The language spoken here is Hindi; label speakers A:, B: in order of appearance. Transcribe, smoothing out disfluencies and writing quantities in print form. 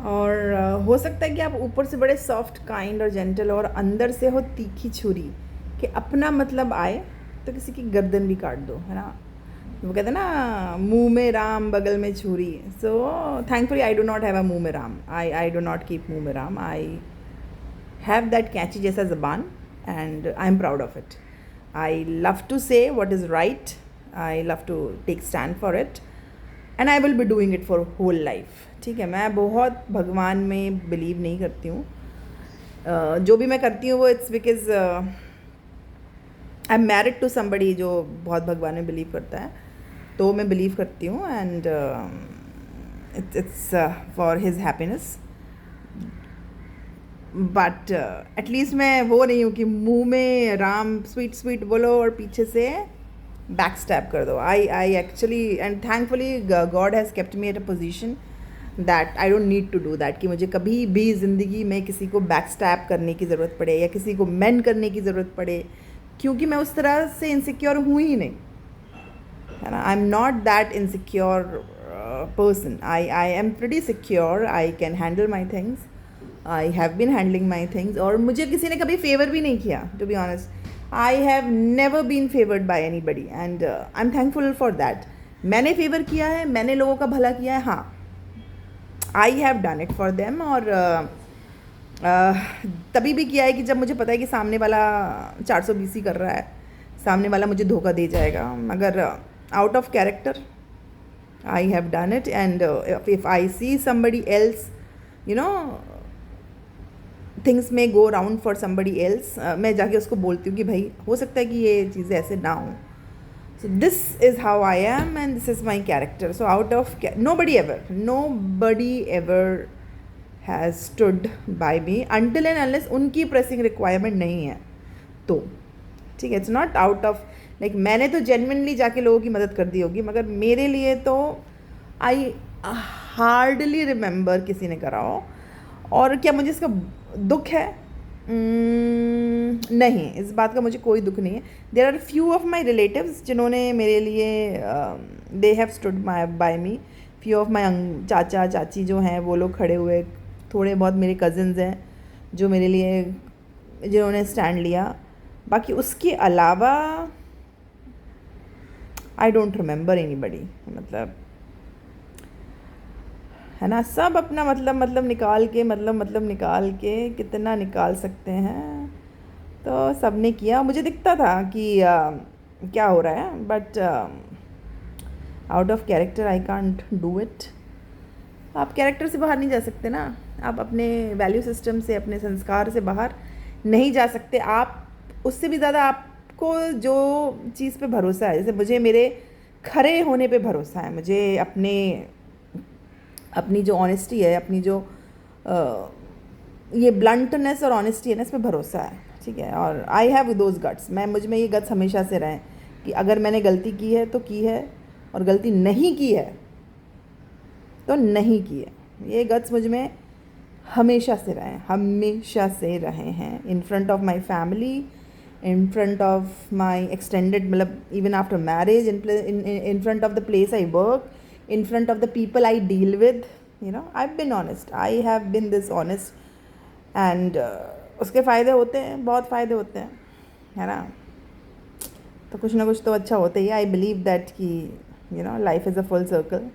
A: और हो सकता है कि आप ऊपर से बड़े सॉफ्ट काइंड और जेंटल और अंदर से हो तीखी छुरी कि अपना मतलब आए तो किसी की गर्दन भी काट दो, है ना। वो कहते हैं ना, मुंह में राम बगल में छुरी। So thankfully I do not have a मुंह में Ram, I do not keep मुंह में राम, आई हैव दैट कैंची जैसा ज़बान and I am proud of it. I love to say what is right, I love to take stand for it and I will be doing it for whole life. ठीक है, मैं बहुत भगवान में बिलीव नहीं करती हूँ। जो भी मैं करती हूँ वो it's because I am married to somebody जो बहुत भगवान में बिलीव करता है, तो मैं बिलीव करती हूँ and it's for his happiness. But at least मैं वो नहीं हूँ कि मुंह में राम स्वीट स्वीट बोलो और पीछे से बैक स्टैप कर दो। I actually and thankfully God has kept me at a position that I don't need to do that, कि मुझे कभी भी ज़िंदगी में किसी को बैक स्टैप करने की ज़रूरत पड़े या किसी को मेन करने की ज़रूरत पड़े, क्योंकि मैं उस तरह से इनसिक्योर हूँ ही नहीं, है ना। I am not that insecure person, I am pretty secure, I can handle my things, I have been handling my things. और मुझे किसी ने कभी फेवर भी नहीं किया, to be honest. I have never been favoured by anybody and I am thankful for that. मैंने फेवर किया है, मैंने लोगों का भला किया है, हाँ, I have done it for them. और तभी भी किया है कि जब मुझे पता है कि सामने वाला 420 ही कर रहा है, सामने वाला मुझे धोखा दे जाएगा। मगर out of character I have done it and if I see somebody else, you know, things में go round for somebody else, मैं जाके उसको बोलती हूँ कि भाई हो सकता है कि ये चीज़ें ऐसे ना हों। So this is how I am and this is my character. So out of nobody ever has stood by me until and unless उनकी pressing requirement नहीं है तो, ठीक है। It's not out of like मैंने तो genuinely जाके लोगों की मदद कर दी होगी, मगर मेरे लिए तो I hardly remember किसी ने करा हो। और क्या मुझे इसका दुख है? नहीं, इस बात का मुझे कोई दुख नहीं है। There are few of my relatives जिन्होंने मेरे लिए they have stood by me. Few of my चाचा चाची जो हैं वो लोग खड़े हुए, थोड़े बहुत मेरे कज़न्स हैं जो मेरे लिए जिन्होंने स्टैंड लिया। बाकी उसके अलावा आई डोंट रिमेंबर एनीबडी, मतलब, है ना। सब अपना मतलब निकाल के कितना निकाल सकते हैं, तो सब ने किया। मुझे दिखता था कि क्या हो रहा है, but out of character I can't do it. आप कैरेक्टर से बाहर नहीं जा सकते ना, आप अपने वैल्यू सिस्टम से, अपने संस्कार से बाहर नहीं जा सकते। आप उससे भी ज़्यादा आपको जो चीज़ पे भरोसा है, जैसे मुझे मेरे खरे होने पे भरोसा है, मुझे अपनी जो ऑनेस्टी है, अपनी जो ये ब्लंटनेस और ऑनेस्टी है ना, इस पर भरोसा है, ठीक है। और आई हैव दोज गट्स, मुझ में ये गट्स हमेशा से रहे कि अगर मैंने गलती की है तो की है, और गलती नहीं की है तो नहीं की है। ये गट्स मुझ में हमेशा से रहे हैं, in front of my family, in front of my extended, मतलब even after marriage, in front of the place I work, in front of the people I deal with, you know, I've been honest, I have been this honest and उसके फ़ायदे होते हैं, बहुत फ़ायदे होते हैं, है ना। तो कुछ ना कुछ तो अच्छा होता ही है। आई बिलीव दैट कि you know life is a full circle.